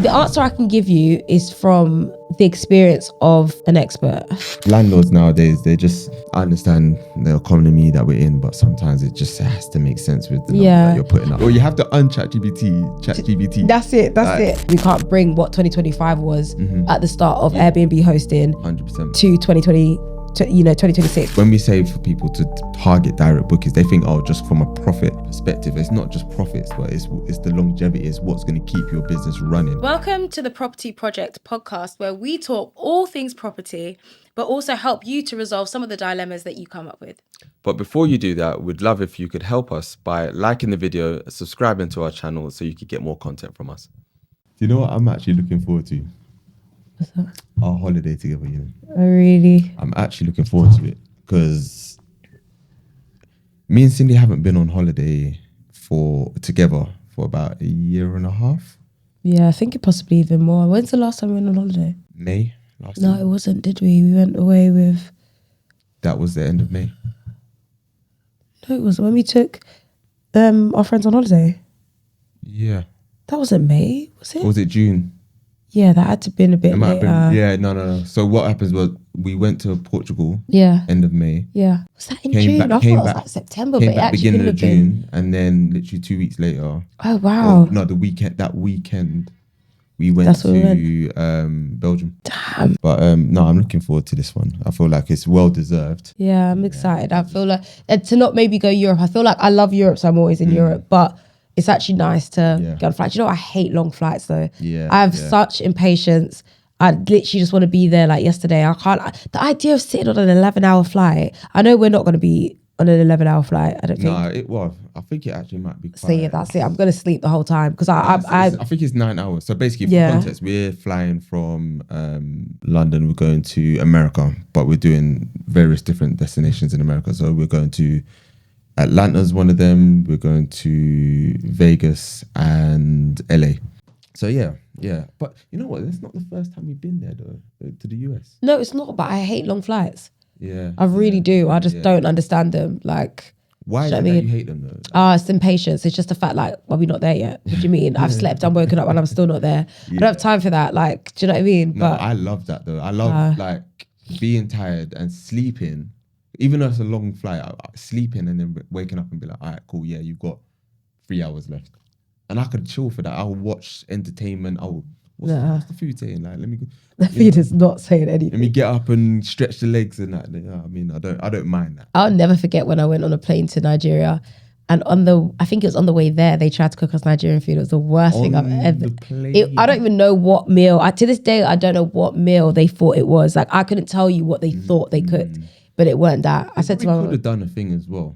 The answer I can give you is from the experience of an expert. Landlords nowadays, I understand the economy that we're in, but sometimes it just has to make sense with the number that you're putting up. Or you have to ChatGPT. That's it. We can't bring what 2025 was at the start of Airbnb hosting 100% to 2026. When we say for people to target direct bookings, they think, just from a profit perspective. It's not just profits, but it's the longevity, it's what's going to keep your business running. Welcome to the Property Project podcast, where we talk all things property, but also help you to resolve some of the dilemmas that you come up with. But before you do that, we'd love if you could help us by liking the video, subscribing to our channel so you could get more content from us. Do you know what I'm actually looking forward to? What's that? Our holiday together, Oh, really? I'm actually looking forward to it because me and Cindy haven't been on holiday together for about a year and a half. Yeah, I think it possibly even more. When's the last time we went on holiday? May last No, year. it wasn't, did we? We went away with... That was the end of May. No, it wasn't. When we took our friends on holiday. Yeah. That wasn't May, was it? Or was it June? Yeah, that had to have been a bit It might later. have been, yeah, no. So what happens was we went to Portugal. Yeah. End of May. Yeah. Was that in June? I thought it was like September, but it actually beginning couldn't of have been. June, and then literally 2 weeks later. Oh, wow. The weekend. That weekend, we went to Belgium. Damn. But no, I'm looking forward to this one. I feel like it's well deserved. Yeah, I'm excited. I feel like to not maybe go Europe. I feel like I love Europe, so I'm always in Europe, but it's actually nice to go on flights. You know, I hate long flights though. Yeah, I have such impatience. I literally just want to be there. Like yesterday, I can't. The idea of sitting on an 11-hour flight. I know we're not going to be on an 11-hour flight. I don't think. I think it actually might be quite. So yeah, that's it. I'm going to sleep the whole time because I think it's 9 hours. So basically, for context, we're flying from London. We're going to America, but we're doing various different destinations in America. So we're going to Atlanta's one of them. We're going to Vegas and LA. So yeah. But you know what? That's not the first time we've been there though, to the US. No, it's not. But I hate long flights. Yeah. I really do. I just don't understand them. Like, why do you hate them though? It's impatience. It's just the fact like, well, we're not there yet. What do you mean? I've slept, I'm woken up and I'm still not there. I don't have time for that. Like, do you know what I mean? No, I love that though. I love like being tired and sleeping. Even though it's a long flight, sleeping and then waking up and be like, all right, cool, yeah, you've got 3 hours left. And I could chill for that. I'll watch entertainment. What's the food saying? Like, let me go. The food is not saying anything. Let me get up and stretch the legs and that. You know, I mean, I don't mind that. I'll never forget when I went on a plane to Nigeria, and I think it was on the way there, they tried to cook us Nigerian food. It was the worst thing I've ever. I don't even know what meal. To this day, I don't know what meal they thought it was. Like, I couldn't tell you what they thought they cooked, but it weren't that. I said to my mom, could have done a thing as well.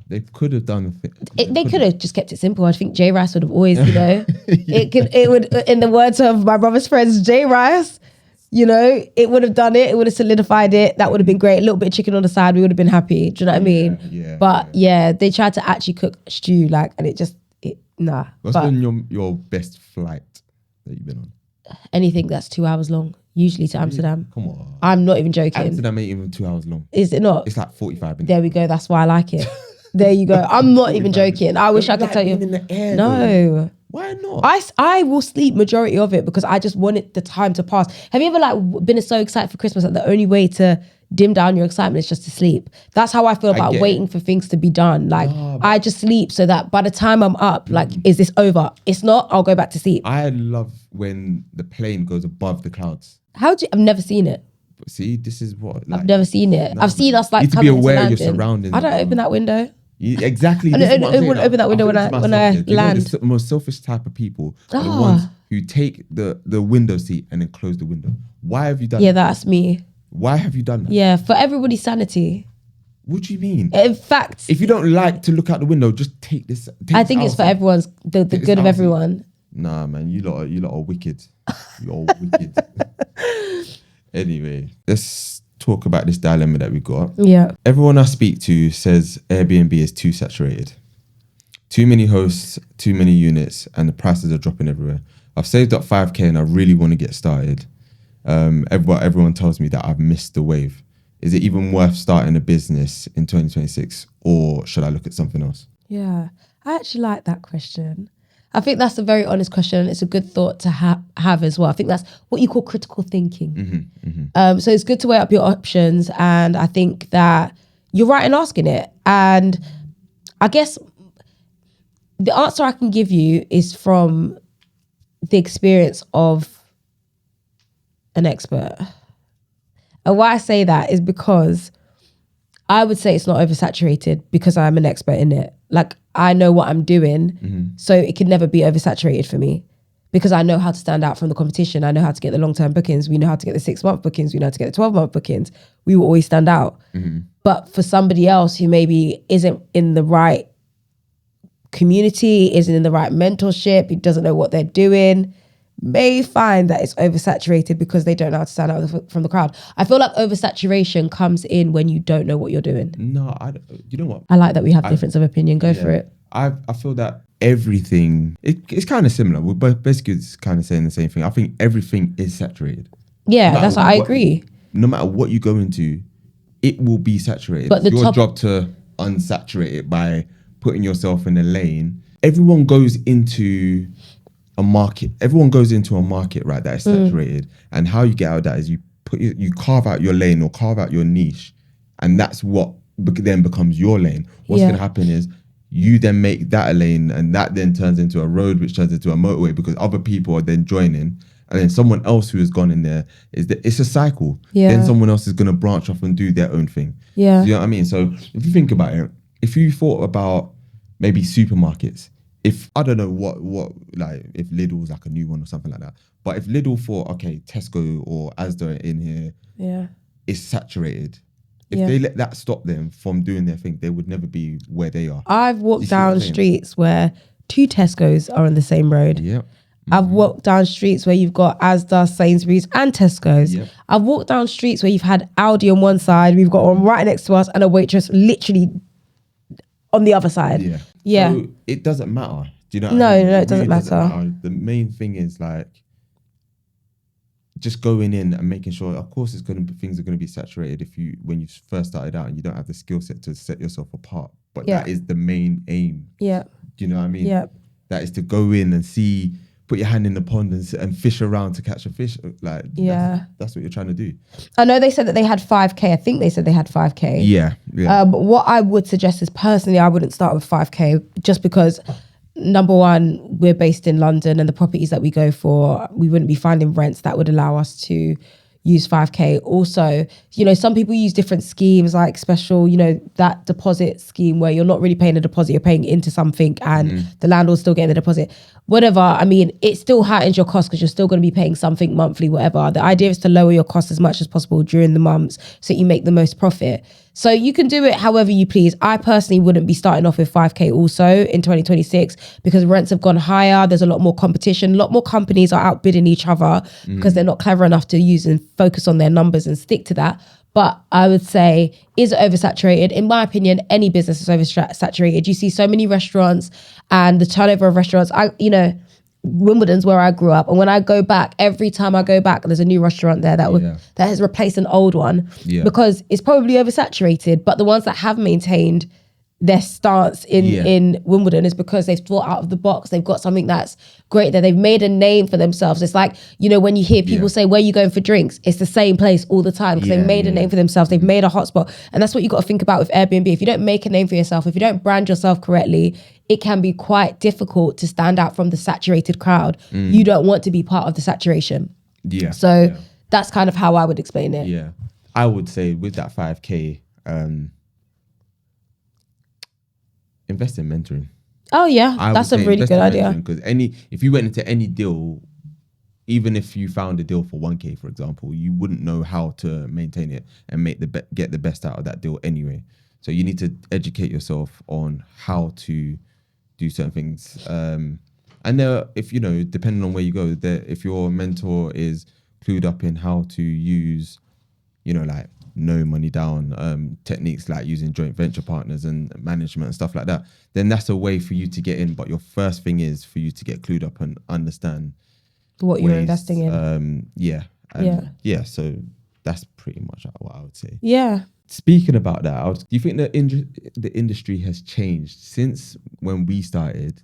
They could have done a thing. They could have just kept it simple. I think J Rice would have always, it would, in the words of my brother's friends, J Rice, it would have done it. It would have solidified it. That would have been great. A little bit of chicken on the side. We would have been happy. Do you know what I mean? Yeah. But they tried to actually cook stew, nah. What's been your best flight that you've been on? Anything that's 2 hours long, usually to Amsterdam. Come on. I'm not even joking. Amsterdam ain't even 2 hours long. Is it not? It's like 45 minutes. There we go. That's why I like it. There you go. I'm not even joking. I wish I could tell you. In the air, no. Though. Why not? I will sleep majority of it because I just wanted the time to pass. Have you ever been so excited for Christmas that the only way to dim down your excitement is just to sleep? That's how I feel about waiting for things to be done. Like, I just sleep so that by the time I'm up, is this over? It's not, I'll go back to sleep. I love when the plane goes above the clouds. I've never seen it. See, this is what I've never seen it. I've seen us you need to be aware of your surroundings. I don't open that window. Exactly. I wouldn't open that window when I land. The most selfish type of people are the ones who take the window seat and then close the window. Why have you done that? Yeah, that's me. Why have you done that? Yeah, for everybody's sanity. What do you mean? In fact, if you don't like to look out the window, just take this. I think it's for everyone's the good of everyone. Nah, man, you lot are wicked. You're wicked. Anyway, let's talk about this dilemma that we got. Yeah. Everyone I speak to says Airbnb is too saturated. Too many hosts, too many units, and the prices are dropping everywhere. I've saved up 5k and I really want to get started. Everyone tells me that I've missed the wave. Is it even worth starting a business in 2026 or should I look at something else? Yeah, I actually like that question. I think that's a very honest question, and it's a good thought to have as well. I think that's what you call critical thinking. So it's good to weigh up your options, and I think that you're right in asking it. And I guess the answer I can give you is from the experience of an expert. And why I say that is because I would say it's not oversaturated because I'm an expert in it. Like, I know what I'm doing, so it can never be oversaturated for me because I know how to stand out from the competition. I know how to get the long-term bookings. We know how to get the 6-month bookings. We know how to get the 12-month bookings. We will always stand out. But for somebody else who maybe isn't in the right community, isn't in the right mentorship, who doesn't know what they're doing, may find that it's oversaturated because they don't know how to stand out from the crowd. I feel like oversaturation comes in when you don't know what you're doing. No, you know what? I like that we have difference of opinion. Go for it. I feel that everything, it's kind of similar. We're both basically kind of saying the same thing. I think everything is saturated. Yeah, that's what I agree. No matter what you go into, it will be saturated. But it's your job to unsaturate it by putting yourself in a lane. Everyone goes into a market, right, that is saturated. And how you get out of that is you carve out your lane or carve out your niche, and that's what then becomes your lane. What's going to happen is you then make that a lane, and that then turns into a road, which turns into a motorway because other people are then joining, and then someone else who has gone in there it's a cycle. Then someone else is going to branch off and do their own thing. So, you know what I mean? So if you think about it, if you thought about maybe supermarkets, if I don't know what like if Lidl's like a new one or something like that, but if Lidl thought, okay, Tesco or Asda in here is saturated, if they let that stop them from doing their thing, they would never be where they are. I've walked down streets where 2 Tesco's are on the same road. I've walked down streets where you've got Asda, Sainsbury's and Tesco's. I've walked down streets where you've had Aldi on one side, we've got one right next to us, and a waitress literally on the other side. So it doesn't matter. Do you know? No, it doesn't matter. The main thing is like just going in and making sure. Of course, things are going to be saturated when you first started out and you don't have the skill set to set yourself apart. But that is the main aim. Do you know what I mean? That is to go in and see, put your hand in the pond and fish around to catch a fish. Like that's what you're trying to do. I know they said that they had 5K. I think they said they had 5K. But what I would suggest is, personally, I wouldn't start with 5K just because, number one, we're based in London and the properties that we go for, we wouldn't be finding rents that would allow us to use 5K. Also, you know, some people use different schemes like special, you know, that deposit scheme where you're not really paying a deposit, you're paying into something and the landlord's still getting the deposit. Whatever, I mean, it still heightens your cost because you're still going to be paying something monthly, whatever. The idea is to lower your costs as much as possible during the months so you make the most profit. So you can do it however you please. I personally wouldn't be starting off with 5K also in 2026 because rents have gone higher. There's a lot more competition. A lot more companies are outbidding each other because they're not clever enough to use and focus on their numbers and stick to that. But I would say, is it oversaturated? In my opinion, any business is oversaturated. You see so many restaurants and the turnover of restaurants. Wimbledon's where I grew up, and when I go back, every time I go back, there's a new restaurant there that has replaced an old one because it's probably oversaturated. But the ones that have maintained their stance in Wimbledon is because they've thought out of the box. They've got something that's great there. They've made a name for themselves. It's like, you know, when you hear people say, where are you going for drinks? It's the same place all the time because they've made a name for themselves. They've made a hotspot. And that's what you got to think about with Airbnb. If you don't make a name for yourself, if you don't brand yourself correctly, it can be quite difficult to stand out from the saturated crowd. You don't want to be part of the saturation. So that's kind of how I would explain it. I would say with that 5K, invest in mentoring. Oh yeah, that's a really good idea. Because if you went into any deal, even if you found a deal for 1K, for example, you wouldn't know how to maintain it and get the best out of that deal anyway. So you need to educate yourself on how to do certain things. And if you know, depending on where you go, if your mentor is clued up in how to use, you know, like no money down techniques like using joint venture partners and management and stuff like that, then that's a way for you to get in. But your first thing is for you to get clued up and understand what you're investing in. So that's pretty much what I would say. Speaking about that, do you think the industry has changed since when we started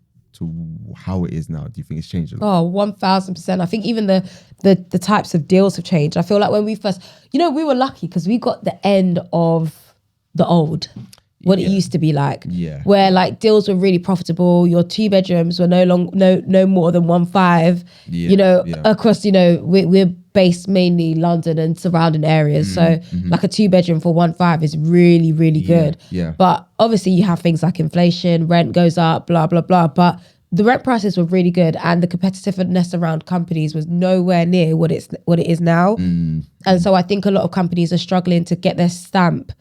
how it is now? Do you think it's changed a lot? Oh, 1000%. I think even the types of deals have changed. I feel like when we first, we were lucky because we got the end of the old, what it used to be like. Yeah. Where like deals were really profitable. Your 2 bedrooms were no more than 1.5. Across, we're based mainly London and surrounding areas. So like a 2 bedroom for 1.5 is really, really good. Yeah. But obviously you have things like inflation, rent goes up, blah, blah, blah. But the rent prices were really good and the competitiveness around companies was nowhere near what it is now. And so I think a lot of companies are struggling to get their stamp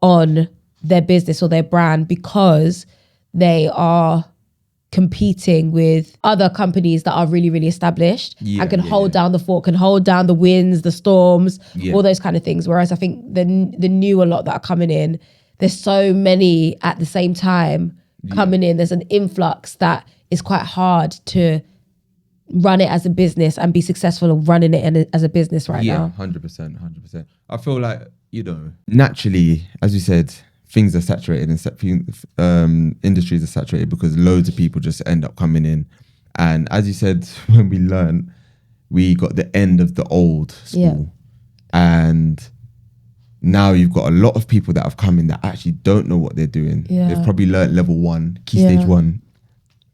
on their business or their brand because they are competing with other companies that are really, really established and can hold down the fort, can hold down the winds, the storms, all those kind of things. Whereas I think the newer lot that are coming in, there's so many at the same time coming in. There's an influx that is quite hard to run it as a business and be successful of running it as a business now. Yeah, 100%. I feel like, naturally, as you said, things are saturated and industries are saturated because loads of people just end up coming in. And as you said, when we learned, we got the end of the old school. And now you've got a lot of people that have come in that actually don't know what they're doing. They've probably learned level 1, key stage 1,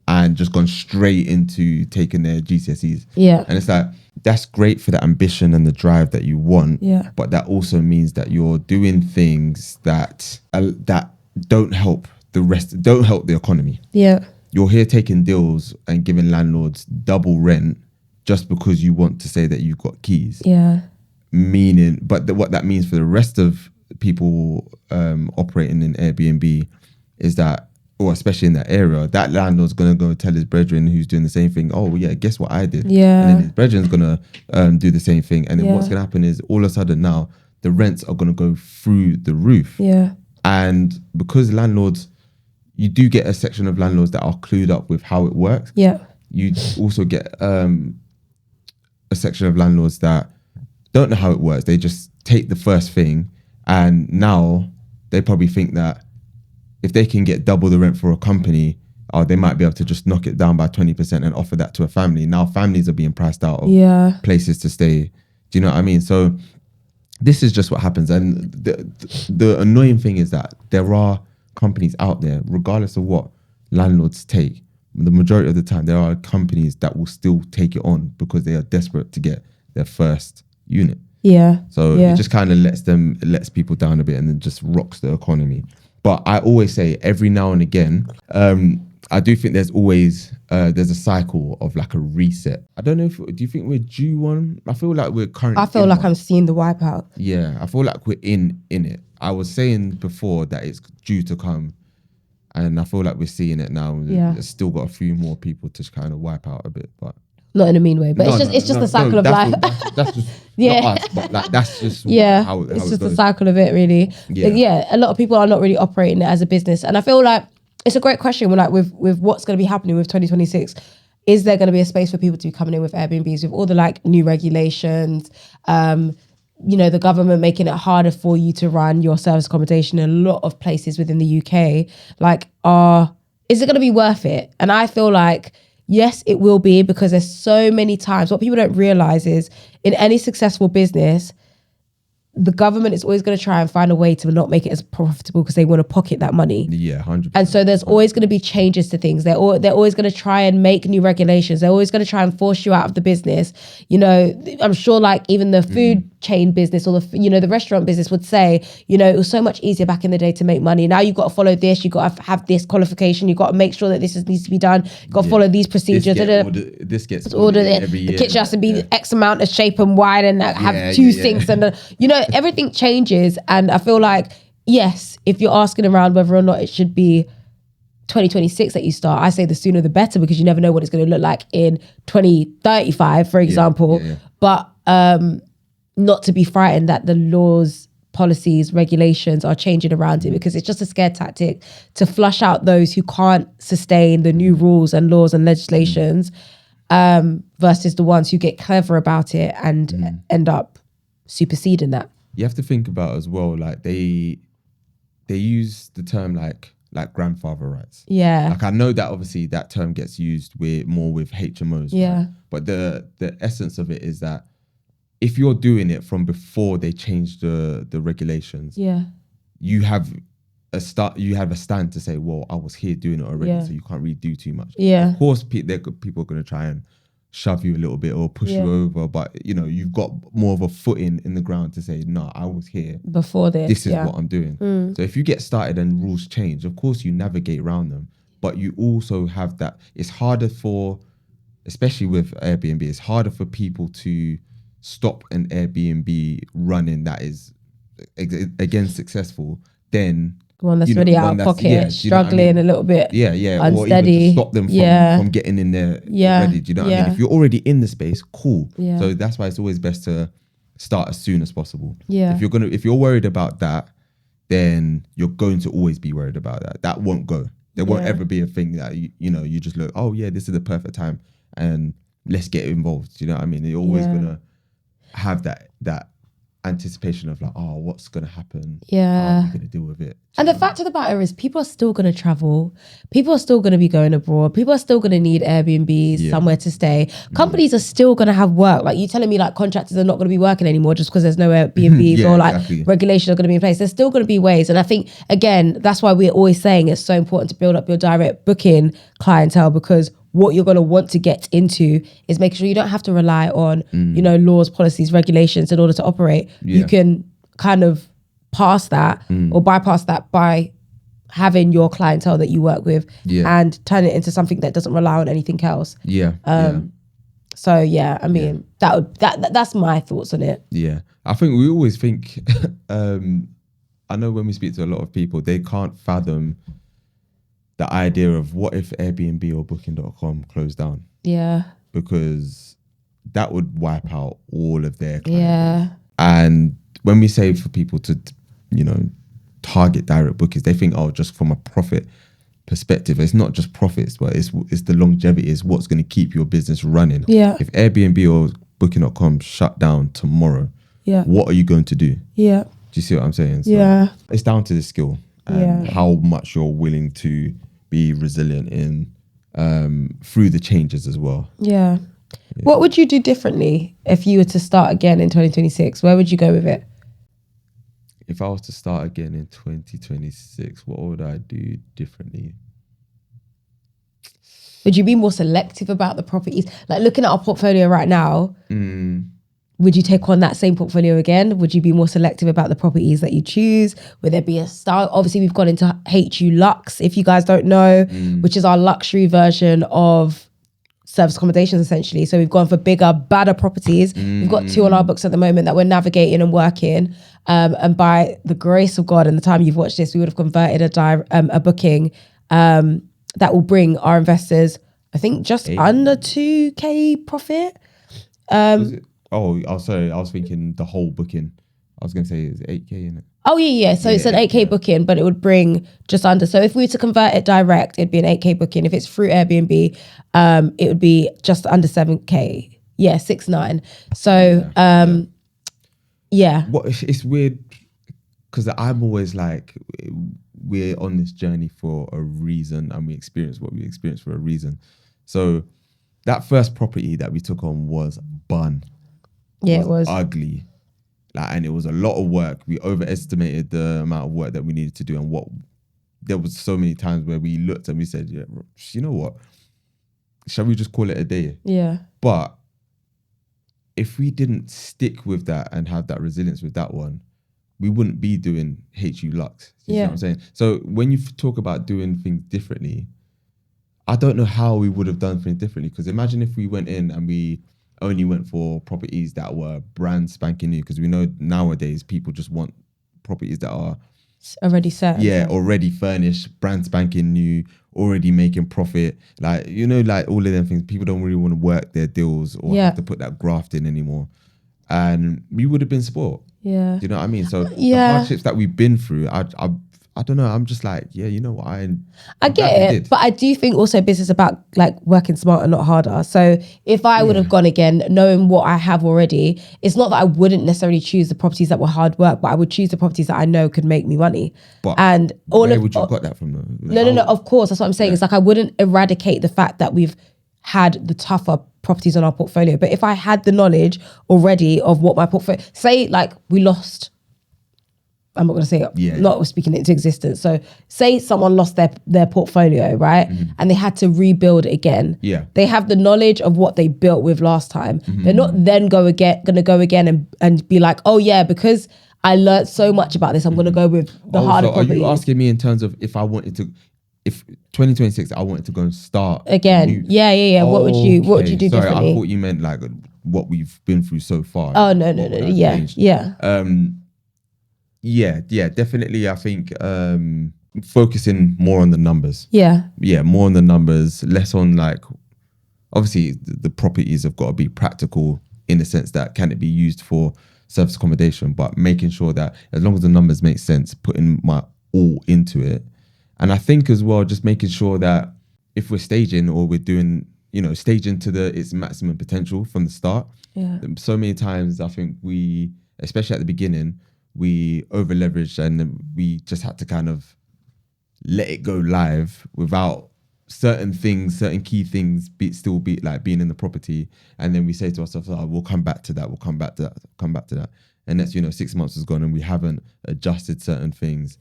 and just gone straight into taking their GCSEs. And it's like, that's great for the ambition and the drive that you want. But that also means that you're doing things that don't help don't help the economy. You're here taking deals and giving landlords double rent just because you want to say that you've got keys. Meaning, but what that means for the rest of people operating in Airbnb is that, or especially in that area, that landlord's gonna go tell his brethren who's doing the same thing, oh yeah, guess what I did? And then his brethren's gonna do the same thing. And then what's gonna happen is all of a sudden now the rents are gonna go through the roof. And because landlords, you do get a section of landlords that are clued up with how it works. You also get a section of landlords that don't know how it works. They just take the first thing, and now they probably think that if they can get double the rent for a company, they might be able to just knock it down by 20% and offer that to a family. Now families are being priced out of places to stay. Do you know what I mean? So this is just what happens. And the annoying thing is that there are companies out there, regardless of what landlords take, the majority of the time, there are companies that will still take it on because they are desperate to get their first unit. So it just kind of lets people down a bit and then just rocks the economy. But I always say every now and again, I do think there's always there's a cycle of like a reset. I don't know do you think we're due one? I feel like we're currently. I feel like I'm seeing the wipeout. Yeah, I feel like we're in it. I was saying before that it's due to come, and I feel like we're seeing it now. There's still got a few more people to kind of wipe out a bit, but not in a mean way. But it's just the cycle of life. That's just not us, but like that's just how it's just goes. the cycle of it, really. A lot of people are not really operating it as a business, and I feel like it's a great question. With what's going to be happening with 2026. Is there going to be a space for people to be coming in with Airbnbs with all the like new regulations? The government making it harder for you to run your service accommodation in a lot of places within the UK. Is it going to be worth it? And I feel like yes, it will be, because there's so many times. What people don't realize is in any successful business, the government is always going to try and find a way to not make it as profitable because they want to pocket that money. 100%. And so there's always going to be changes to things. They're always going to try and make new regulations. They're always going to try and force you out of the business. I'm sure like even the food chain business or the restaurant business would say, it was so much easier back in the day to make money. Now you've got to follow this. You've got to have this qualification. You've got to make sure that this needs to be done. You've got to follow these procedures. This gets ordered every year. The kitchen has to be X amount of shape and wide and have two sinks and everything changes. And I feel like, yes, if you're asking around whether or not it should be 2026 that you start, I say the sooner the better, because you never know what it's going to look like in 2035, for example. But not to be frightened that the laws, policies, regulations are changing around it, because it's just a scare tactic to flush out those who can't sustain the new rules and laws and legislations, versus the ones who get clever about it and end up superseding that. You have to think about as well, like they use the term like like grandfather rights. Yeah. Like I know that obviously that term gets used more with HMOs. Yeah. Right? But the essence of it is that if you're doing it from before they changed the regulations, Yeah. you have a stand to say, well, I was here doing it already, Yeah. so you can't really do too much. Yeah. Of course, people are going to try and shove you a little bit or push you over, but you know, you've got more of a footing in the ground to say, no, I was here before this. This is what I'm doing. So if you get started and rules change, of course you navigate around them, but you also have that. It's harder for, especially with Airbnb, it's harder for people to stop an Airbnb running that is again successful than one that's really out of pocket, struggling a little bit. Unsteady. Or even to stop them from getting in there already. Do you know what I mean? If you're already in the space, cool. So that's why it's always best to start as soon as possible. If you're worried about that, then you're going to always be worried about that. That won't go. There won't ever be a thing that you just look, oh yeah, this is the perfect time and let's get involved. Do you know what I mean? You're always gonna have that anticipation of like, oh, what's gonna happen? How are we gonna deal with it? And the fact of the matter is, people are still gonna travel. People are still gonna be going abroad. People are still gonna need Airbnbs, somewhere to stay. Companies are still gonna have work. Like you telling me, like contractors are not gonna be working anymore just because there's no Airbnbs or like regulations are gonna be in place. There's still gonna be ways. And I think again, that's why we're always saying it's so important to build up your direct booking clientele, because what you're going to want to get into is making sure you don't have to rely on, laws, policies, regulations in order to operate. You can kind of pass that or bypass that by having your clientele that you work with and turn it into something that doesn't rely on anything else. So I mean, that's my thoughts on it. Yeah. I think we always think, I know when we speak to a lot of people, they can't fathom the idea of what if Airbnb or booking.com closed down. Yeah. Because that would wipe out all of their clients. And when we say for people to, target direct bookings, they think, oh, just from a profit perspective. It's not just profits, but it's the longevity, is what's going to keep your business running. Yeah. If Airbnb or booking.com shut down tomorrow, what are you going to do? Yeah. Do you see what I'm saying? So it's down to the skill and how much you're willing to be resilient in through the changes as well. Yeah. What would you do differently if you were to start again in 2026? Where would you go with it? If I was to start again in 2026, what would I do differently? Would you be more selective about the properties? Like looking at our portfolio right now, would you take on that same portfolio again? Would you be more selective about the properties that you choose? Would there be a style? Obviously, we've gone into HU Luxe, if you guys don't know, which is our luxury version of service accommodations, essentially. So we've gone for bigger, badder properties. We've got 2 on our books at the moment that we're navigating and working. And by the grace of God, and the time you've watched this, we would have converted a booking that will bring our investors, I think, just under 2K profit. Sorry. I was thinking the whole booking. I was going to say it's 8K, isn't it? Oh, yeah. So it's an 8K booking, but it would bring just under. So if we were to convert it direct, it'd be an 8K booking. If it's through Airbnb, it would be just under 7K. Yeah, 6.9. So, It's weird because I'm always like, we're on this journey for a reason and we experience what we experience for a reason. So that first property that we took on was bun. Yeah, it was ugly. And it was a lot of work. We overestimated the amount of work that we needed to do, and there was so many times where we looked and we said, yeah, you know what? Shall we just call it a day? Yeah. But if we didn't stick with that and have that resilience with that one, we wouldn't be doing HU Luxe. You know what I'm saying? So when you talk about doing things differently, I don't know how we would have done things differently, because imagine if we went in and we only went for properties that were brand spanking new, because we know nowadays people just want properties that are already set. Yeah, already furnished, brand spanking new, already making profit. Like all of them things. People don't really want to work their deals or have to put that graft in anymore. And we would have been spoiled. Yeah. Do you know what I mean? So the hardships that we've been through, I don't know. I'm just like, yeah, you know what? I I'm get glad we it, did. but I do think also business is about like working smarter, not harder. So if I would have gone again, knowing what I have already, it's not that I wouldn't necessarily choose the properties that were hard work, but I would choose the properties that I know could make me money. But and where would you have got that from though? No. Of course, that's what I'm saying. It's like I wouldn't eradicate the fact that we've had the tougher properties on our portfolio. But if I had the knowledge already of what my portfolio, say like we lost, I'm not going to say it, not speaking it into existence. So say someone lost their portfolio, right? And they had to rebuild it again. Yeah. They have the knowledge of what they built with last time. They're not then going to go again and be like, oh yeah, because I learned so much about this, I'm going to go with the harder property. Are you asking me in terms of if 2026 I wanted to go and start again? Yeah. What would you do differently? I thought you meant like what we've been through so far. Oh no. Yeah, definitely. I think focusing more on the numbers. Yeah, more on the numbers, less on like, obviously the properties have got to be practical in the sense that can it be used for service accommodation, but making sure that as long as the numbers make sense, putting my all into it. And I think as well, just making sure that if we're staging or we're doing, staging to its maximum potential from the start. Yeah. So many times I think we, especially at the beginning, we over leveraged and we just had to kind of let it go live without certain key things still be like being in the property. And then we say to ourselves, we'll come back to that. And that's, 6 months has gone and we haven't adjusted certain things.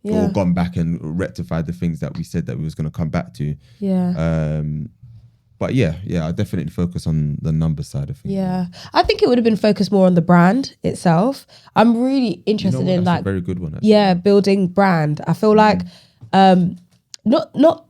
Or gone back and rectified the things that we said that we was going to come back to. But I definitely focus on the number side of things. Yeah, I think it would have been focused more on the brand itself. I'm really interested in that's a very good one. Actually. Yeah, building brand. I feel like, not.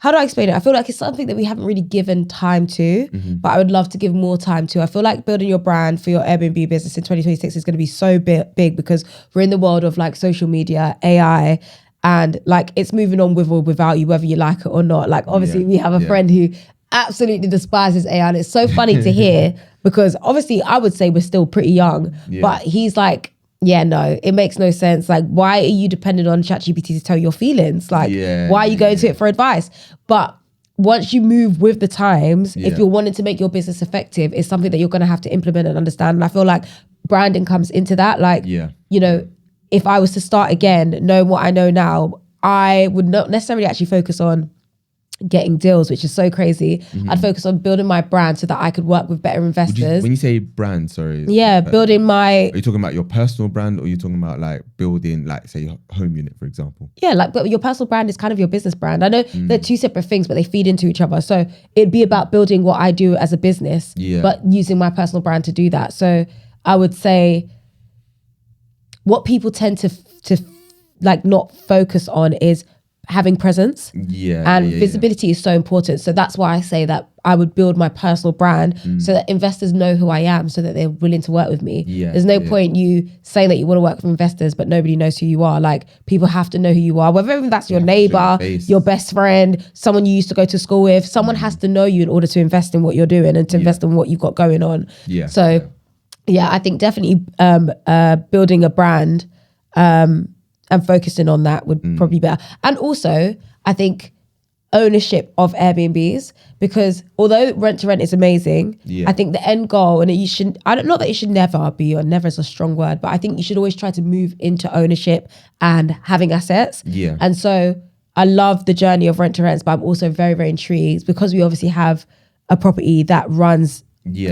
How do I explain it? I feel like it's something that we haven't really given time to, but I would love to give more time to. I feel like building your brand for your Airbnb business in 2026 is going to be so big because we're in the world of like social media, AI, and like it's moving on with or without you, whether you like it or not. Like obviously we have a friend who absolutely despises AI, and it's so funny to hear because obviously I would say we're still pretty young, but he's like, yeah, no, it makes no sense. Like, why are you dependent on ChatGPT to tell your feelings? Like, why are you going to it for advice? But once you move with the times, if you're wanting to make your business effective, it's something that you're going to have to implement and understand. And I feel like branding comes into that. Like, if I was to start again, knowing what I know now, I would not necessarily actually focus on getting deals, which is so crazy. I'd focus on building my brand so that I could work with better investors. When you say brand, sorry. Yeah, building my... Are you talking about your personal brand or are you talking about like building like say home unit, for example? Yeah, like but your personal brand is kind of your business brand. I know they're two separate things, but they feed into each other. So it'd be about building what I do as a business, but using my personal brand to do that. So I would say what people tend to like not focus on is having presence and visibility is so important. So that's why I say that I would build my personal brand so that investors know who I am, so that they're willing to work with me. There's no point you saying that you want to work with investors but nobody knows who you are. Like people have to know who you are, whether that's your neighbor, your best friend, someone you used to go to school with. Someone has to know you in order to invest in what you're doing and to invest in what you've got going on. I think definitely building a brand and focusing on that would probably be better. And also, I think ownership of Airbnbs, because although rent to rent is amazing, I think the end goal, and not that it should never be, or never is a strong word, but I think you should always try to move into ownership and having assets. And so I love the journey of rent to rents, but I'm also very, very intrigued because we obviously have a property that runs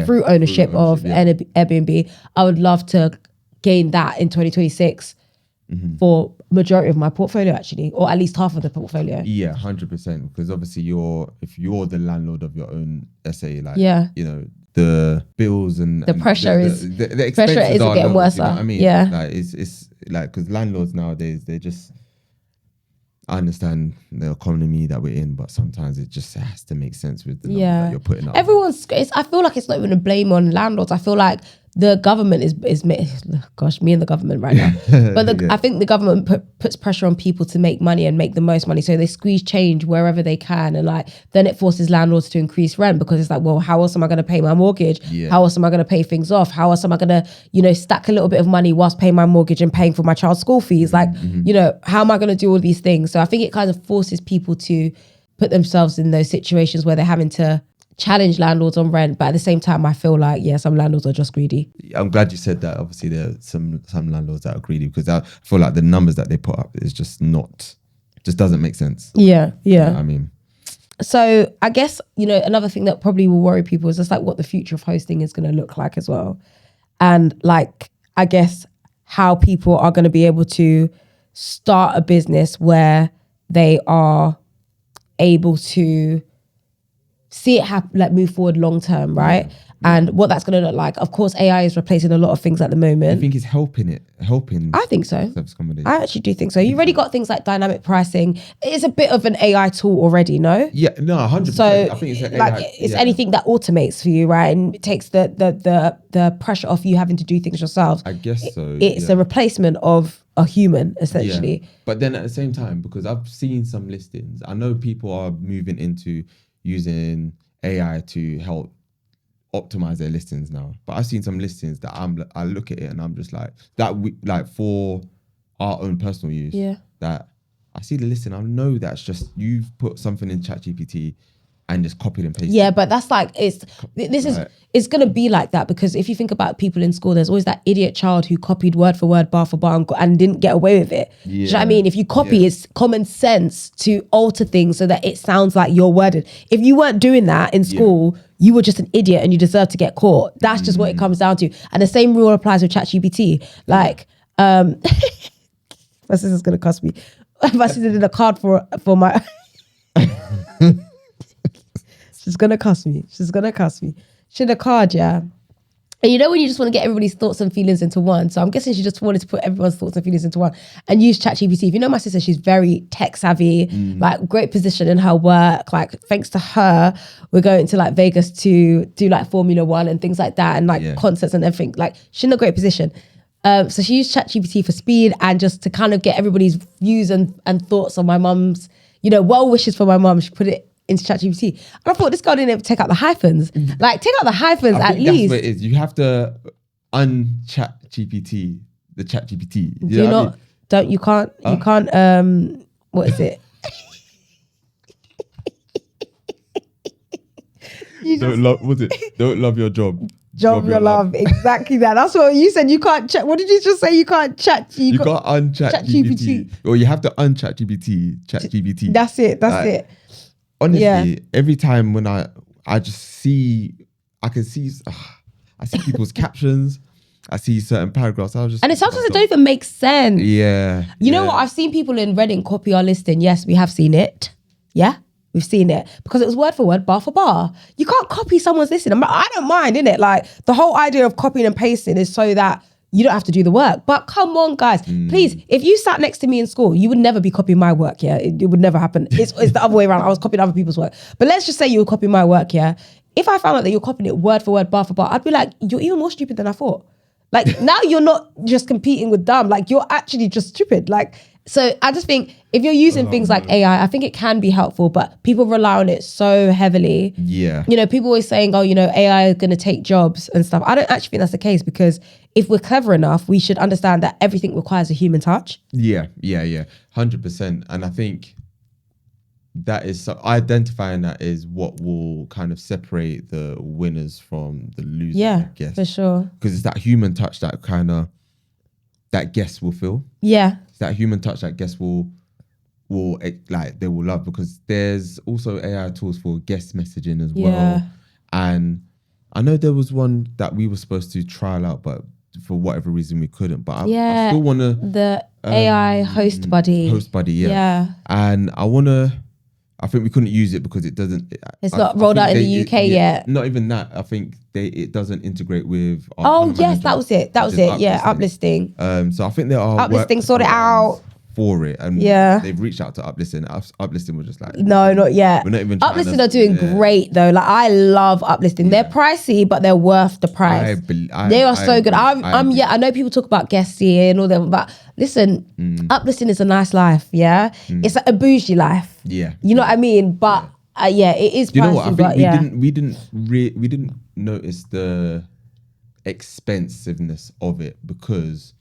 through ownership of Airbnb. I would love to gain that in 2026 for majority of my portfolio, actually, or at least half of the portfolio. 100%. Because obviously, if you're the landlord of your own SA, like the bills and the pressure the expenses isn't getting worse. You know what I mean? Like it's like because landlords nowadays they just. I understand the economy that we're in, but sometimes it just has to make sense with the numbers that you're putting up. I feel like it's not even a blame on landlords. I feel like the government is gosh, me and the government right now. But I think the government puts pressure on people to make money and make the most money. So they squeeze change wherever they can. And like, then it forces landlords to increase rent because it's like, well, how else am I going to pay my mortgage? Yeah. How else am I going to pay things off? How else am I going to, you know, stack a little bit of money whilst paying my mortgage and paying for my child's school fees? Like, you know, how am I going to do all these things? So I think it kind of forces people to put themselves in those situations where they're having to challenge landlords on rent, but at the same time I feel like some landlords are just greedy. I'm glad you said that. Obviously there are some landlords that are greedy, because I feel like the numbers that they put up is just doesn't make sense. Yeah You know what I mean, so I guess, you know, another thing that probably will worry people is just like what the future of hosting is going to look like as well, and like I guess how people are going to be able to start a business where they are able to see it like move forward long term, right? And what that's going to look like. Of course, AI is replacing a lot of things at the moment. I think it's helping. I think so. Service accommodation. I actually do think so. You've already got things like dynamic pricing. It's a bit of an AI tool already, no? Yeah, no, 100%. So I think it's like AI, it's anything that automates for you, right? And it takes the pressure off you having to do things yourself. I guess so. It's a replacement of a human, essentially. Yeah. But then at the same time, because I've seen some listings, I know people are moving into using AI to help optimize their listings now. But I've seen some listings that I look at it and I'm just like, like for our own personal use. Yeah. That I see the listing, I know that's just you've put something in ChatGPT and just copied and pasted. Yeah, but that's like it's gonna be like that, because if you think about people in school, there's always that idiot child who copied word for word, bar for bar, and didn't get away with it. Do you know what I mean? If you copy, it's common sense to alter things so that it sounds like you're worded. If you weren't doing that in school, you were just an idiot and you deserve to get caught. That's just what it comes down to. And the same rule applies with ChatGPT. Like, my sister's gonna cuss me. My sister did a card for my. She's gonna cuss me. She did a card, yeah. And you know when you just want to get everybody's thoughts and feelings into one. So I'm guessing she just wanted to put everyone's thoughts and feelings into one and use ChatGPT. If you know my sister, she's very tech savvy, like great position in her work. Like thanks to her, we're going to like Vegas to do like Formula One and things like that, and like concerts and everything. Like she's in a great position. So she used ChatGPT for speed and just to kind of get everybody's views and thoughts on my mum's, you know, well wishes for my mum. She put it into ChatGPT. And I thought this girl didn't even take out the hyphens. Like take out the hyphens at least. That's what it is. You have to un-ChatGPT the ChatGPT. You can't what is it? Don't love your job. Job your love. Exactly that. That's what you said. You can't chat. What did you just say? You can't chat. You can't un-ChatGPT. Or you have to un-ChatGPT. ChatGPT. That's it. It. Honestly, every time when I just see, I see people's captions, I see certain paragraphs. And sometimes it don't even make sense. Yeah. You know what? I've seen people in Reading copy our listing. Yes, we have seen it. Yeah, we've seen it because it was word for word, bar for bar. You can't copy someone's listing. I don't mind, innit? Like the whole idea of copying and pasting is so that you don't have to do the work. But come on, guys. Please, if you sat next to me in school, you would never be copying my work, yeah? It would never happen. It's the other way around. I was copying other people's work. But let's just say you were copying my work, yeah? If I found out that you're copying it word for word, bar for bar, I'd be like, you're even more stupid than I thought. Like, now you're not just competing with dumb. Like, you're actually just stupid. Like, so I just think if you're using things like AI, I think it can be helpful, but people rely on it so heavily. Yeah. You know, people always saying, oh, you know, AI is going to take jobs and stuff. I don't actually think that's the case, because if we're clever enough, we should understand that everything requires a human touch. Yeah. 100%. And I think that is identifying that is what will kind of separate the winners from the losers. Yeah, I guess. for sure. Because it's that human touch that kind of that guests will feel. Yeah. It's that human touch that guests will like they will love, because there's also AI tools for guest messaging as well. And I know there was one that we were supposed to trial out, but for whatever reason we couldn't. But I still want to the AI host buddy. Yeah. And I think we couldn't use it because it doesn't. It's not rolled out in the UK yet. Not even that. I think it doesn't integrate with. Yes, that was it. Yeah, uplisting. So I think there are uplisting. Sort it out. for it, and they've reached out to Uplisting. Uplisting was just like, no, not yet. We're not even Uplisting are doing great though. Like I love Uplisting. They're pricey, but they're worth the price. They are so good. I know people talk about Guesty and all that, but listen, Uplisting is a nice life. Yeah, it's like a bougie life. Yeah, you know what I mean. But it is. You know what? I think we didn't notice the expensiveness of it because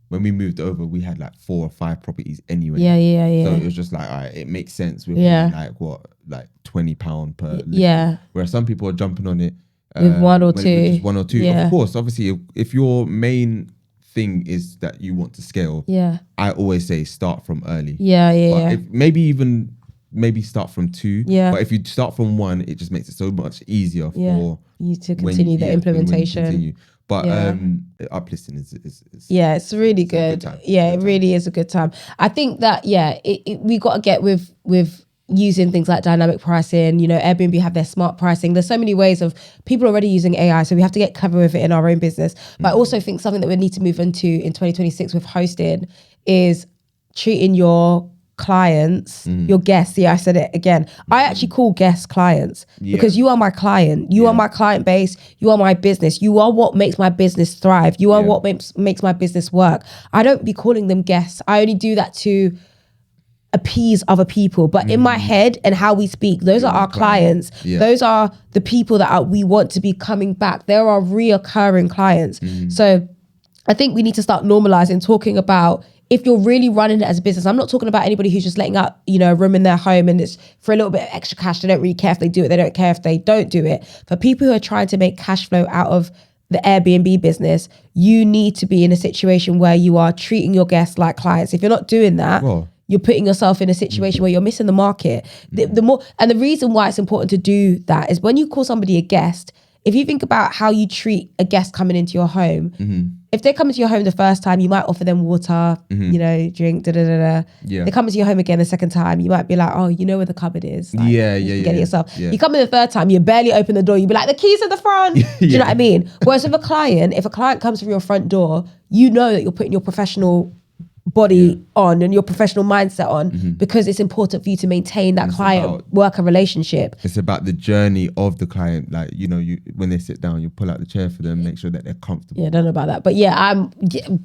when we moved over, we had like 4 or 5 properties anyway. Yeah. So it was just like, all right, it makes sense. We're paying like £20 per listing. Yeah. Whereas some people are jumping on it with one or two. Just 1 or 2. Yeah. Of course, obviously, if your main thing is that you want to scale, I always say start from early. Yeah. Maybe start from 2. Yeah. But if you start from 1, it just makes it so much easier for you to continue the implementation. But Uplisting is it's really good. It really is a good time. I think that we got to get with using things like dynamic pricing. You know, Airbnb have their smart pricing. There's so many ways of people already using AI, so we have to get clever with it in our own business. But I also think something that we need to move into in 2026 with hosting is treating your clients, your guests. I said it again. I actually call guests clients because you are my client. You are my client base. You are my business. You are what makes my business thrive. You are what makes my business work. I don't be calling them guests. I only do that to appease other people. But in my head and how we speak, those are our clients. Those are the people that we want to be coming back. They're our reoccurring clients. So I think we need to start normalizing talking about, if you're really running it as a business, I'm not talking about anybody who's just letting out, a room in their home and it's for a little bit of extra cash. They don't really care if they do it. They don't care if they don't do it. For people who are trying to make cash flow out of the Airbnb business, you need to be in a situation where you are treating your guests like clients. If you're not doing that, you're putting yourself in a situation where you're missing the market. The reason why it's important to do that is when you call somebody a guest, if you think about how you treat a guest coming into your home, if they come into your home the first time, you might offer them water, drink, They come into your home again the second time, you might be like, oh, you know where the cupboard is. Like, get it yourself. You come in the third time, you barely open the door, you be like, the keys at the front. Do you know what I mean? Whereas with a client, if a client comes through your front door, you know that you're putting your professional body on and your professional mindset on because it's important for you to maintain that client-worker relationship. It's about the journey of the client. Like, when they sit down, you pull out the chair for them, make sure that they're comfortable. Yeah, I don't know about that. But I'm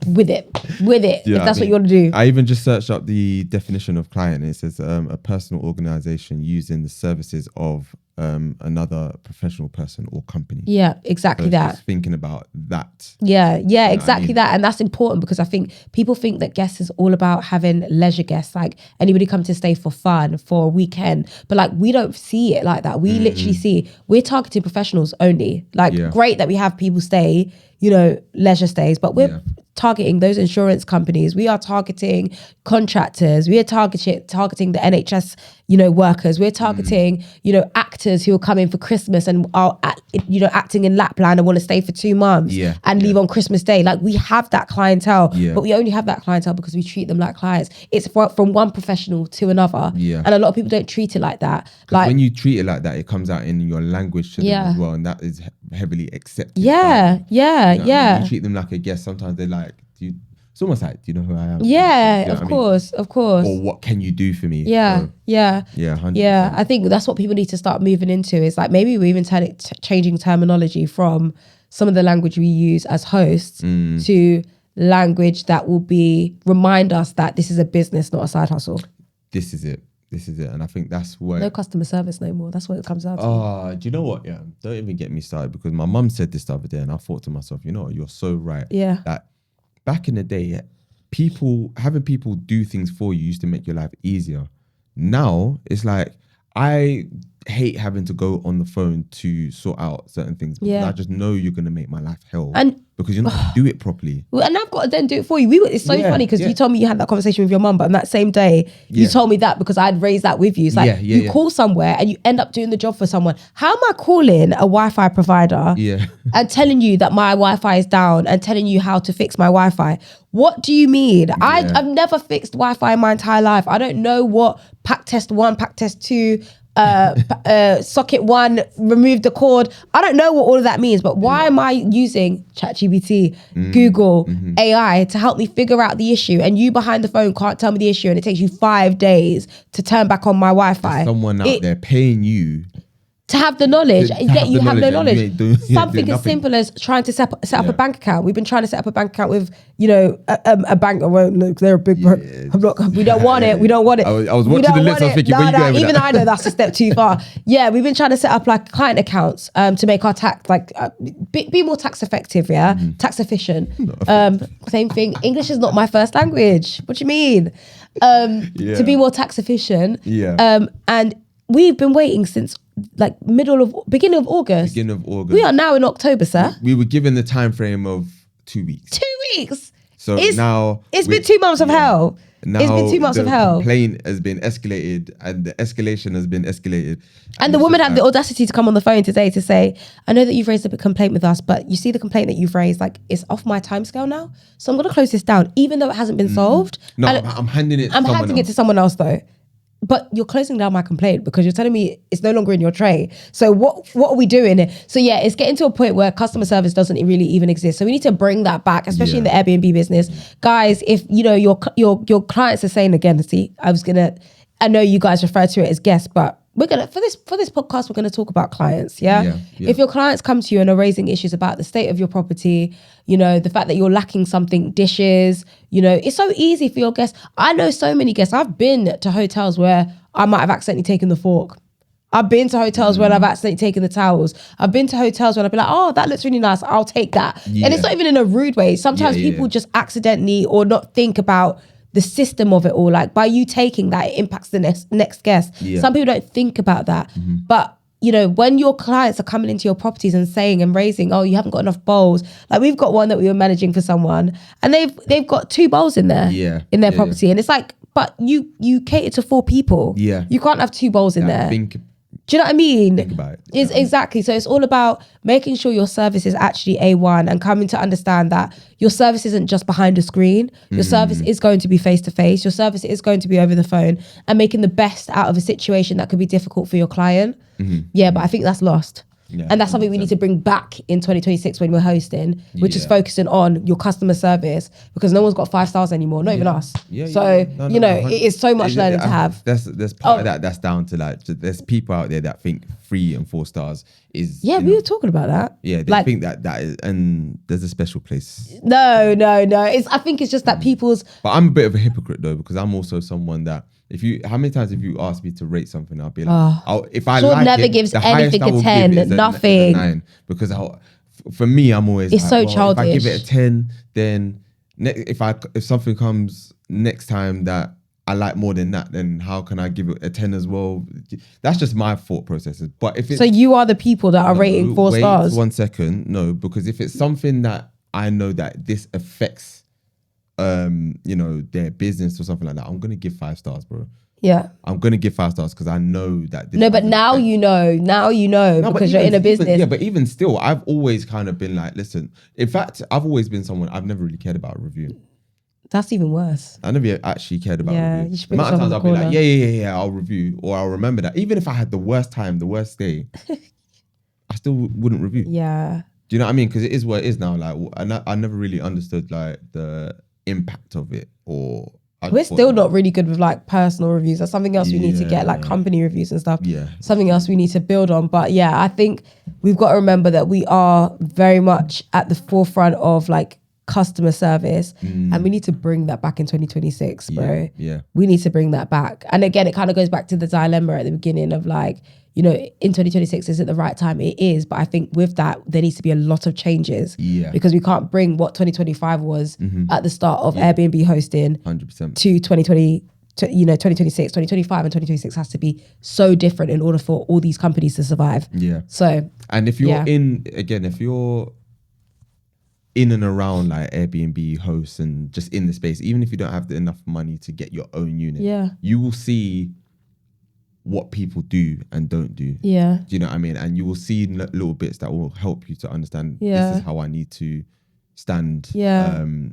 with it, if that's what you want to do. I even just searched up the definition of client. It says a personal organization using the services of another professional person or company. Yeah, exactly that. Just thinking about that. Yeah, exactly that. And that's important because I think people think that guests is all about having leisure guests, like anybody come to stay for fun, for a weekend. But like, we don't see it like that. We literally see, we're targeting professionals only. Like, great that we have people stay, leisure stays, but we're targeting those insurance companies. We are targeting contractors. We are targeting the NHS, workers. We're targeting, actors who are coming for Christmas and are, acting in Lapland and want to stay for 2 months and leave on Christmas Day. Like, we have that clientele, but we only have that clientele because we treat them like clients. It's from one professional to another. And a lot of people don't treat it like that. Like, when you treat it like that, it comes out in your language to them as well. And that is heavily accepted. You treat them like a guest. Sometimes they're like, it's almost like, do you know who I am? Of course. Or what can you do for me? 100%. I think that's what people need to start moving into, is like, maybe we're even changing terminology from some of the language we use as hosts to language that will remind us that this is a business, not a side hustle. This is it. And I think that's where... No customer service no more. That's what it comes down to. Oh, do you know what? Yeah, don't even get me started, because my mum said this the other day and I thought to myself, you're so right. Yeah. That back in the day, having people do things for you used to make your life easier. Now, it's like, I hate having to go on the phone to sort out certain things, because I just know you're going to make my life hell. And because you're not going to do it properly. Well, and I've got to then do it for you. It's so funny because you told me you had that conversation with your mum, but on that same day, you told me that because I'd raised that with you. It's like, you call somewhere and you end up doing the job for someone. How am I calling a Wi-Fi provider and telling you that my Wi-Fi is down and telling you how to fix my Wi-Fi? What do you mean? I've never fixed Wi-Fi in my entire life. I don't know what pack test 1, pack test 2, socket 1, remove the cord. I don't know what all of that means, but why am I using ChatGPT, Google, AI to help me figure out the issue? And you behind the phone can't tell me the issue, and it takes you 5 days to turn back on my Wi-Fi. There's someone out there paying you to have the knowledge, yet you have no knowledge. Something as nothing. simple as trying to set up a bank account. We've been trying to set up a bank account with, a bank. I won't look, they're a big. We don't want it. We don't want it. I was watching the list. I was thinking, where you going with even that? I know that's a step too far. Yeah, we've been trying to set up like client accounts to make our tax be more tax effective. Yeah, tax efficient. Same thing. English is not my first language. What do you mean? To be more tax efficient. Yeah. And we've been waiting since beginning of August. We are now in October, sir. We were given the time frame of 2 weeks. 2 weeks. So now it's been 2 months of hell. Now it's been 2 months of hell. The complaint has been escalated, and the escalation has been escalated. And the woman had the audacity to come on the phone today to say, I know that you've raised a complaint with us, but you see the complaint that you've raised, it's off my timescale now. So I'm going to close this down, even though it hasn't been solved. No, I'm handing it to someone else though. But you're closing down my complaint because you're telling me it's no longer in your tray. So what are we doing? So yeah, it's getting to a point where customer service doesn't really even exist. So we need to bring that back, especially in the Airbnb business. Guys, if your clients are saying again, I know you guys refer to it as guests, but we're gonna for this podcast, we're gonna talk about clients. Yeah? If your clients come to you and are raising issues about the state of your property, the fact that you're lacking something, dishes, it's so easy for your guests. I know so many guests. I've been to hotels where I might have accidentally taken the fork. I've been to hotels where I've accidentally taken the towels. I've been to hotels where I've been like, oh, that looks really nice, I'll take that. And it's not even in a rude way. Sometimes people just accidentally or not think about the system of it all. Like by you taking that, it impacts the next guest. Some people don't think about that. But when your clients are coming into your properties and saying and raising, oh, you haven't got enough bowls. Like we've got one that we were managing for someone, and they've got 2 bowls in there in their property, and it's like, but you cater to 4 people. You can't have 2 bowls in there. Do you know what I mean? Think about it. Exactly. So it's all about making sure your service is actually A1 and coming to understand that your service isn't just behind a screen. Your service is going to be face to face. Your service is going to be over the phone, and making the best out of a situation that could be difficult for your client. Yeah, but I think that's lost. And that's something we need to bring back in 2026 when we're hosting, which is focusing on your customer service, because no one's got 5 stars anymore, not even us. It is so much learning to have. There's part of that that's down to there's people out there that think 3 and 4 stars is. Yeah, we were talking about that. Yeah, they think that is, and there's a special place. No. I think it's just that people's. But I'm a bit of a hypocrite though, because I'm also someone that. How many times have you asked me to rate something? I'll be like, if I Sean like never it, gives the anything highest I will a 10, give is nothing. A 9, because for me, I'm always. It's so childish. If I give it a 10, then if something comes next time that I like more than that, then how can I give it a 10 as well? That's just my thought processes. But if so, you are the people that are rating 4 stars. 1 second, no, because if it's something that I know that this affects. Their business or something like that, I'm gonna give 5 stars, bro. Yeah, I'm gonna give 5 stars because I know that. But now you know because you're in a business. But even still, I've always kind of been like, listen. In fact, I've always been someone I've never really cared about a review. That's even worse. I never actually cared about a review. The amount of times I'll be like, yeah, I'll review, or I'll remember that. Even if I had the worst time, the worst day, I still wouldn't review. Yeah. Do you know what I mean? Because it is what it is now. Like, I never really understood like the impact of it, or we're still not really good with like personal reviews. That's something else we need to get, like company reviews and stuff. Something else we need to build on. But yeah, I think we've got to remember that we are very much at the forefront of like customer service, and we need to bring that back in 2026, bro. We need to bring that back. And again, it kind of goes back to the dilemma at the beginning of like, in 2026, is it the right time? It is. But I think with that, there needs to be a lot of changes. Because we can't bring what 2025 was at the start of Airbnb hosting 100% to 2020, 2026, 2025 and 2026 has to be so different in order for all these companies to survive. So, and if you're if you're in and around like Airbnb hosts and just in the space, even if you don't have enough money to get your own unit, you will see what people do and don't do. Do you know what I mean? And you will see little bits that will help you to understand this is how I need to stand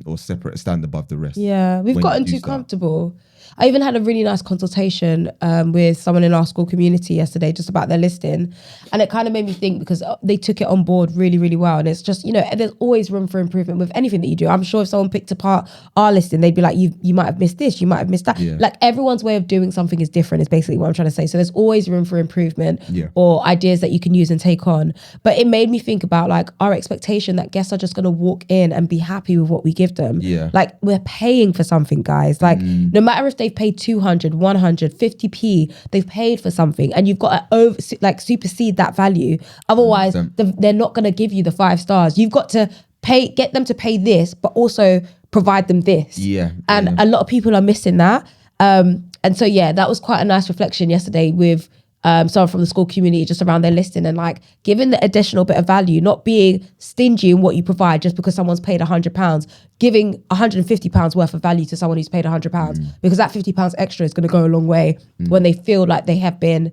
or separate stand above the rest. Yeah, we've gotten too comfortable. I even had a really nice consultation with someone in our school community yesterday just about their listing. And it kind of made me think, because they took it on board really, really well. And it's just, you know, there's always room for improvement with anything that you do. I'm sure if someone picked apart our listing, they'd be like, you might have missed this, you might have missed that. Yeah. Like everyone's way of doing something is different, is basically what I'm trying to say. So there's always room for improvement or ideas that you can use and take on. But it made me think about like our expectation that guests are just going to walk in and be happy with what we give them. Yeah. Like we're paying for something, guys. Like no matter if they've paid 200, 100, 50p, they've paid for something, and you've got to supersede that value. Otherwise, they're not going to give you the 5 stars. You've got to get them to pay this, but also provide them this. And a lot of people are missing that. And so, that was quite a nice reflection yesterday with someone from the school community just around their listing, and like giving the additional bit of value, not being stingy in what you provide just because someone's paid £100, giving £150 worth of value to someone who's paid £100, because that £50 extra is going to go a long way when they feel like they have been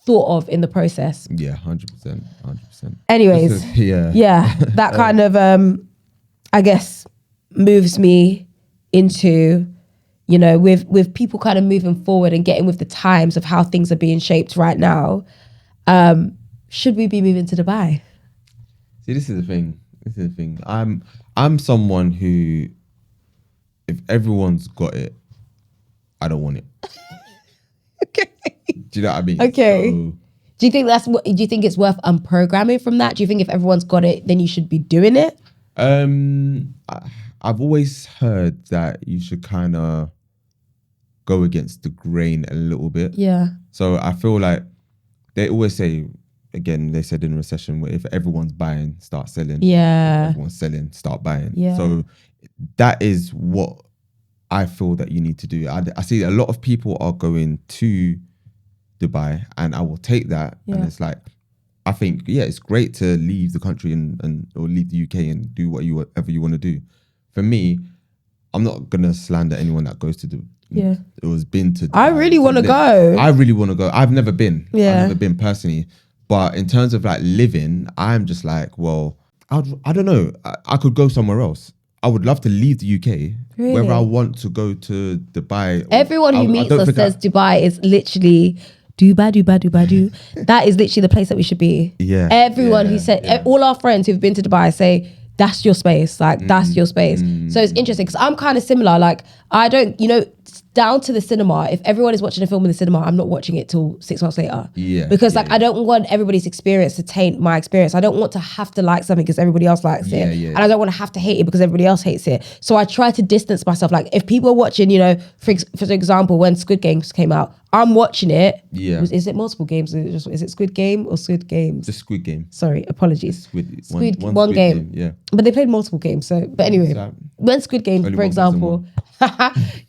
thought of in the process. 100%. Anyways, that kind of I guess moves me into, you know, with people kind of moving forward and getting with the times of how things are being shaped right now. Should we be moving to Dubai? See, this is the thing. I'm someone who, if everyone's got it, I don't want it. Okay. Do you know what I mean? Okay. So, do you think it's worth unprogramming from that? Do you think if everyone's got it, then you should be doing it? I've always heard that you should kind of go against the grain a little bit. Yeah. So I feel like they always say, again, they said in a recession, where if everyone's buying, start selling. Yeah. If everyone's selling, start buying. Yeah. So that is what I feel that you need to do. I see a lot of people are going to Dubai, and I will take that. Yeah. And it's like, I think, it's great to leave the country and or leave the UK and do whatever you want to do. For me, I'm not gonna slander anyone that goes to it was been to Dubai. I really want to go. I really want to go. I've never been. Yeah. I've never been personally. But in terms of like living, I'm just like, well, I don't know. I could go somewhere else. I would love to leave the UK. Really? Whether I want to go to Dubai. Everyone who meets us says Dubai is literally Dubai. That is literally the place that we should be. Yeah. Everyone who said, all our friends who've been to Dubai say, that's your space. Like, that's your space. So it's interesting because I'm kind of similar. Like, I don't, down to the cinema, if everyone is watching a film in the cinema, I'm not watching it till 6 months later. Yeah. Because I don't want everybody's experience to taint my experience. I don't want to have to like something because everybody else likes it. And I don't want to have to hate it because everybody else hates it. So I try to distance myself. Like if people are watching, for example, when Squid Games came out, I'm watching it. Yeah. Is it multiple games? Is it Squid Game or Squid Games? The Squid Game. Sorry, apologies. One game. Game. Yeah. But they played multiple games. So, but anyway, when Squid Game, for example,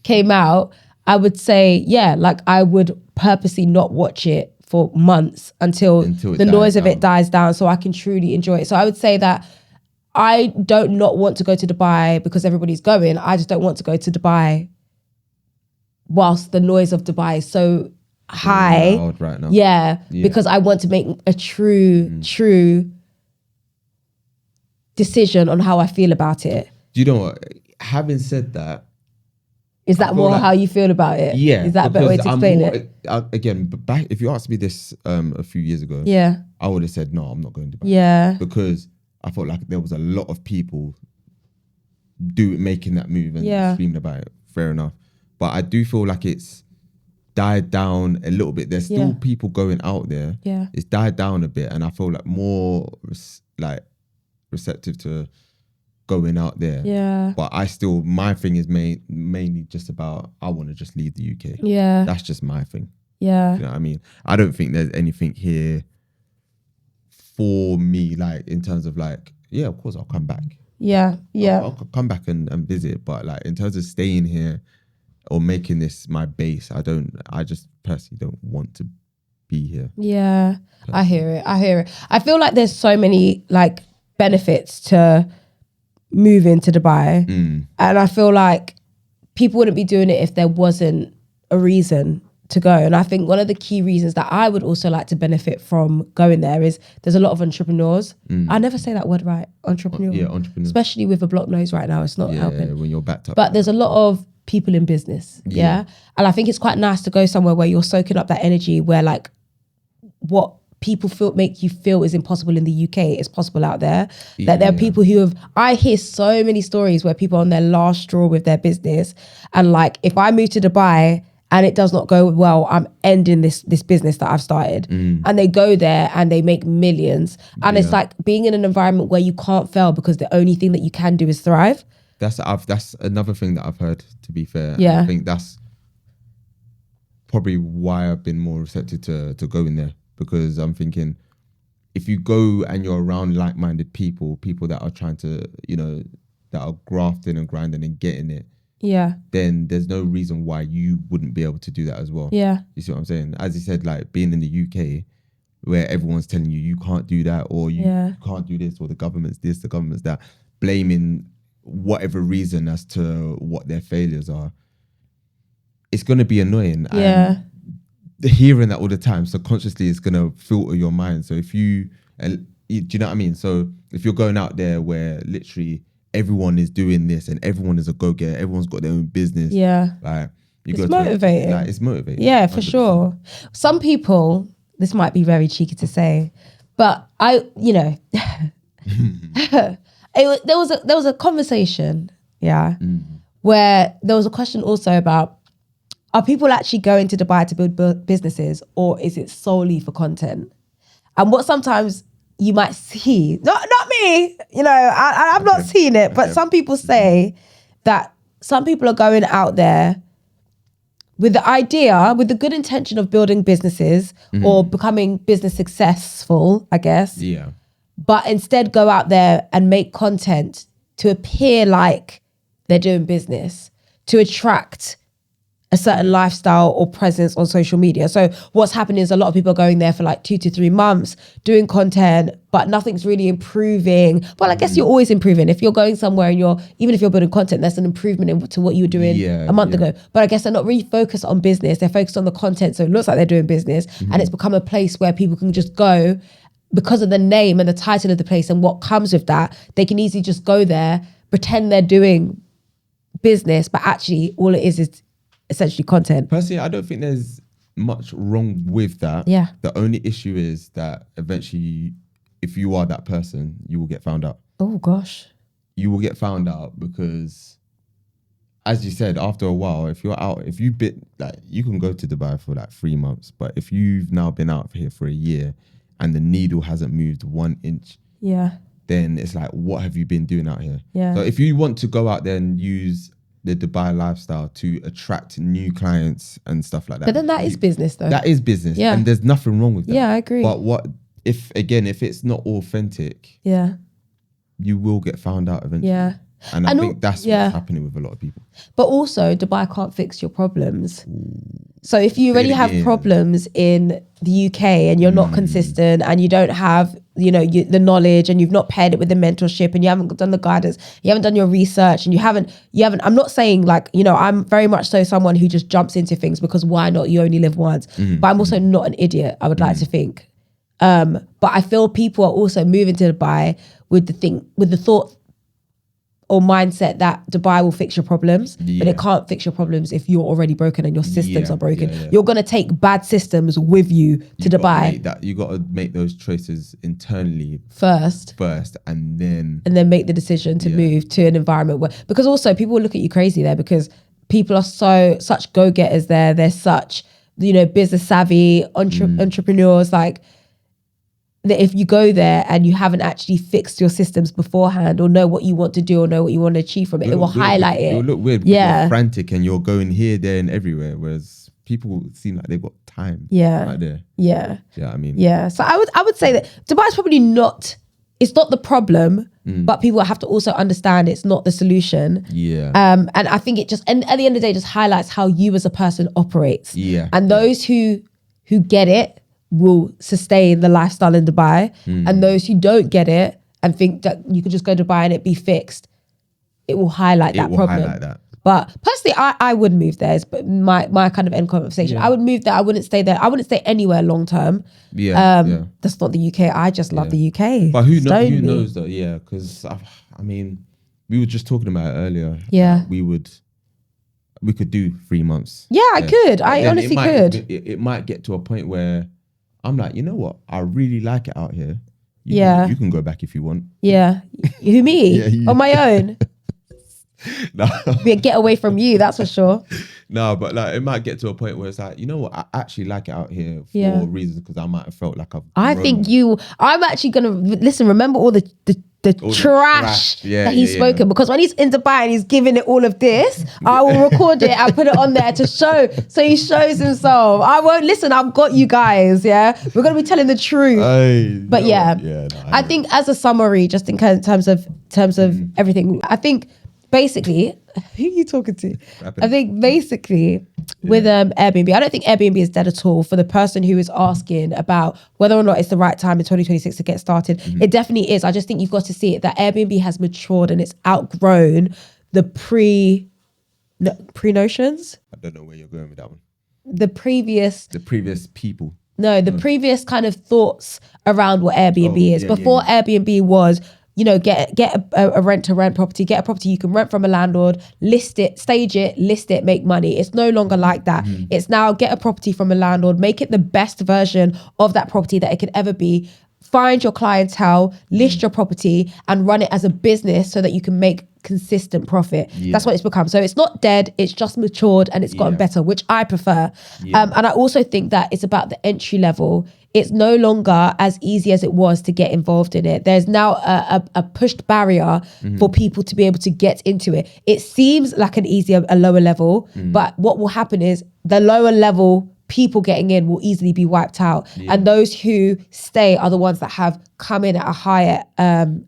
came out, I would say, like I would purposely not watch it for months until the noise of it dies down so I can truly enjoy it. So I would say that I don't not want to go to Dubai because everybody's going. I just don't want to go to Dubai whilst the noise of Dubai is so high. Loud right now. Yeah, because I want to make a true decision on how I feel about it. Do you know what? Having said that, is that more like, how you feel about it? Yeah. Is that a better way to explain it? Again, back if you asked me this a few years ago, I would have said no, I'm not going to Dubai. Yeah. Because I felt like there was a lot of people making that move and screaming about it. Fair enough. But I do feel like it's died down a little bit. There's still people going out there. Yeah. It's died down a bit, and I feel like more receptive to going out there. Yeah. But my thing is mainly just about, I want to just leave the UK. Yeah. That's just my thing. Yeah. You know what I mean? I don't think there's anything here for me, like in terms of like, of course I'll come back. Yeah. Yeah. I'll come back and visit. But like in terms of staying here or making this my base, I just personally don't want to be here. Yeah. I hear it. I feel like there's so many like benefits to moving to Dubai. And I feel like people wouldn't be doing it if there wasn't a reason to go. And I think one of the key reasons that I would also like to benefit from going there is there's a lot of entrepreneurs. I never say that word right, entrepreneur. Yeah, entrepreneur. Especially with a blocked nose right now, it's not helping. Yeah, when you're backed up. But there's a lot of people in business, yeah? And I think it's quite nice to go somewhere where you're soaking up that energy, where like what people make you feel is impossible in the UK is possible out there. That there are people who I hear so many stories where people are on their last straw with their business, and like, if I move to Dubai and it does not go well, I'm ending this business that I've started. And they go there and they make millions. And it's like being in an environment where you can't fail because the only thing that you can do is thrive. That's another thing that I've heard, to be fair. Yeah. And I think that's probably why I've been more receptive to going there, because I'm thinking, if you go and you're around like-minded people that are trying to, you know, that are grafting and grinding and getting it, then there's no reason why you wouldn't be able to do that as well. Yeah. You see what I'm saying? As you said, like being in the UK where everyone's telling you can't do that, or you can't do this, or the government's this, the government's that, blaming whatever reason as to what their failures are, it's going to be annoying. And hearing that all the time subconsciously is going to filter your mind. So if do you know what I mean? So if you're going out there where literally everyone is doing this and everyone is a go-getter, everyone's got their own business, like it's motivating. It's motivating. Yeah, for 100%. Sure. Some people, this might be very cheeky to say, but there was a conversation, where there was a question also about, are people actually going to Dubai to build businesses, or is it solely for content? And what sometimes you might see, not me, I'm not seeing it, but some people say that some people are going out there with the idea, with the good intention of building businesses or becoming business successful, I guess. Yeah. But instead go out there and make content to appear like they're doing business, to attract a certain lifestyle or presence on social media. So what's happening is a lot of people are going there for like 2 to 3 months doing content, but nothing's really improving. Well, I guess you're always improving. If you're going somewhere and even if you're building content, there's an improvement to what you were doing a month ago. But I guess they're not really focused on business. They're focused on the content. So it looks like they're doing business, and it's become a place where people can just go because of the name and the title of the place and what comes with that. They can easily just go there, pretend they're doing business, but actually all it is essentially content. Personally, I don't think there's much wrong with that. Yeah. The only issue is that eventually, if you are that person, you will get found out. Oh gosh. You will get found out because, as you said, after a while, if you've been like, you can go to Dubai for like 3 months, but if you've now been out here for a year and the needle hasn't moved 1 inch, then it's like, what have you been doing out here? Yeah. So if you want to go out there and use the Dubai lifestyle to attract new clients and stuff like that. But then that is business though. That is business. Yeah. And there's nothing wrong with that. Yeah, I agree. But if it's not authentic, you will get found out eventually. Yeah. And I think that's what's happening with a lot of people. But also, Dubai can't fix your problems. So if you already have problems in the UK and you're not consistent and you don't have, the knowledge, and you've not paired it with the mentorship, and you haven't done the guidance, you haven't done your research, and you haven't, I'm not saying like, I'm very much so someone who just jumps into things because why not? You only live once. But I'm also not an idiot, I would like to think. But I feel people are also moving to Dubai with the thought or mindset that Dubai will fix your problems, but it can't fix your problems if you're already broken and your systems are broken. You're going to take bad systems with you to Dubai. You got to make those choices internally first and then make the decision to move to an environment where, because also people will look at you crazy there because people are such go-getters there. They're such, business savvy entrepreneurs, like, that if you go there and you haven't actually fixed your systems beforehand or know what you want to do or know what you want to achieve from it, it will highlight it. It'll look weird because you're frantic and you're going here, there and everywhere, whereas people seem like they've got time right there. Yeah. Yeah, I mean. Yeah. So I would say that Dubai's probably it's not the problem, but people have to also understand it's not the solution. Yeah. And I think it just, and at the end of the day, just highlights how you as a person operates. Yeah. And those who get it will sustain the lifestyle in Dubai, and those who don't get it and think that you could just go to Dubai and it be fixed, it will highlight that problem. But personally, I would move there. But my kind of end conversation. I would move there. I wouldn't stay there. I wouldn't stay anywhere long term. That's not the UK. I just love the UK. But who knows though? Yeah, because I mean, we were just talking about it earlier. Yeah, we could do 3 months. Yeah, I could. I honestly could. It might get to a point where I'm like, you know what? I really like it out here. You can go back if you want. Yeah. Who, me? You. On my own? No. Get away from you, that's for sure. No, but like it might get to a point where it's like, you know what? I actually like it out here for reasons because I might have felt like I'm actually going to, listen, remember all the trash that he's spoken, because when he's in Dubai and he's giving it all of this, I will record it and put it on there to show, so he shows himself. I won't listen. I've got you guys. Yeah, we're gonna be telling the truth. I think as a summary, just in terms of everything, I think basically, who are you talking to? I think basically with Airbnb, I don't think Airbnb is dead at all for the person who is asking about whether or not it's the right time in 2026 to get started. It definitely is. I just think you've got to see it that Airbnb has matured and it's outgrown the pre-notions. I don't know where you're going with that one. The previous people. No, the previous kind of thoughts around what Airbnb is. Before Airbnb was, you know, get a rent-to-rent property, get a property you can rent from a landlord, list it, stage it, list it, make money. It's no longer like that. It's now get a property from a landlord, make it the best version of that property that it could ever be, find your clientele, list your property and run it as a business so that you can make consistent profit. That's what it's become. So it's not dead, it's just matured and it's gotten better, which I prefer. And I also think that it's about the entry level. It's no longer as easy as it was to get involved in it. There's now a pushed barrier for people to be able to get into it. It seems like a lower level, but what will happen is the lower level people getting in will easily be wiped out. And those who stay are the ones that have come in at a higher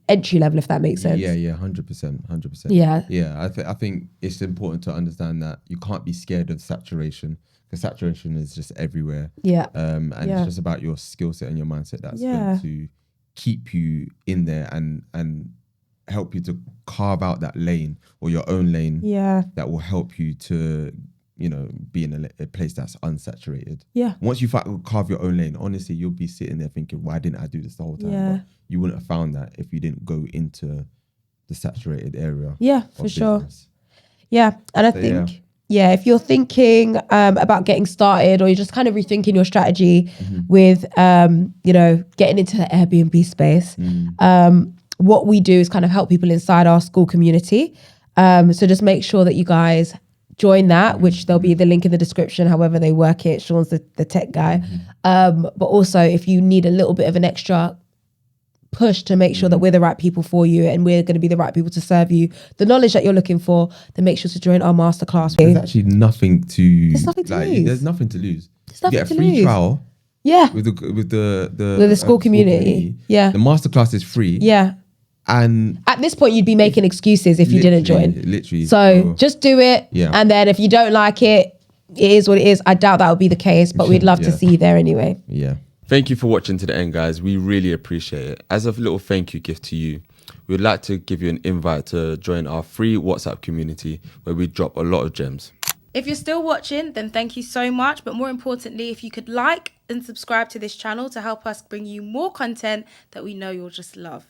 entry level, if that makes sense. Yeah, 100%. Yeah, I think it's important to understand that you can't be scared of saturation, because saturation is just everywhere. It's just about your skill set and your mindset that's going to keep you in there and help you to carve out that lane or your own lane that will help you to, you know, be in a place that's unsaturated. Once you carve your own lane, honestly, you'll be sitting there thinking, why didn't I do this the whole time? But you wouldn't have found that if you didn't go into the saturated area. For sure. And I think if you're thinking about getting started, or you're just kind of rethinking your strategy with you know, getting into the Airbnb space, what we do is kind of help people inside our school community. So just make sure that you guys join that, which there'll be the link in the description, however they work it. Sean's the tech guy. But also if you need a little bit of an extra push to make sure that we're the right people for you and we're going to be the right people to serve you the knowledge that you're looking for, then make sure to join our masterclass. There's actually nothing to lose. There's nothing to lose. You get a free trial. With the school community. The masterclass is free. And at this point, you'd be making excuses if you didn't join. Literally. So just do it. And then if you don't like it, it is what it is. I doubt that would be the case, but we'd love to see you there anyway. Thank you for watching to the end, guys. We really appreciate it. As a little thank you gift to you, we'd like to give you an invite to join our free WhatsApp community where we drop a lot of gems. If you're still watching, then thank you so much. But more importantly, if you could like and subscribe to this channel to help us bring you more content that we know you'll just love.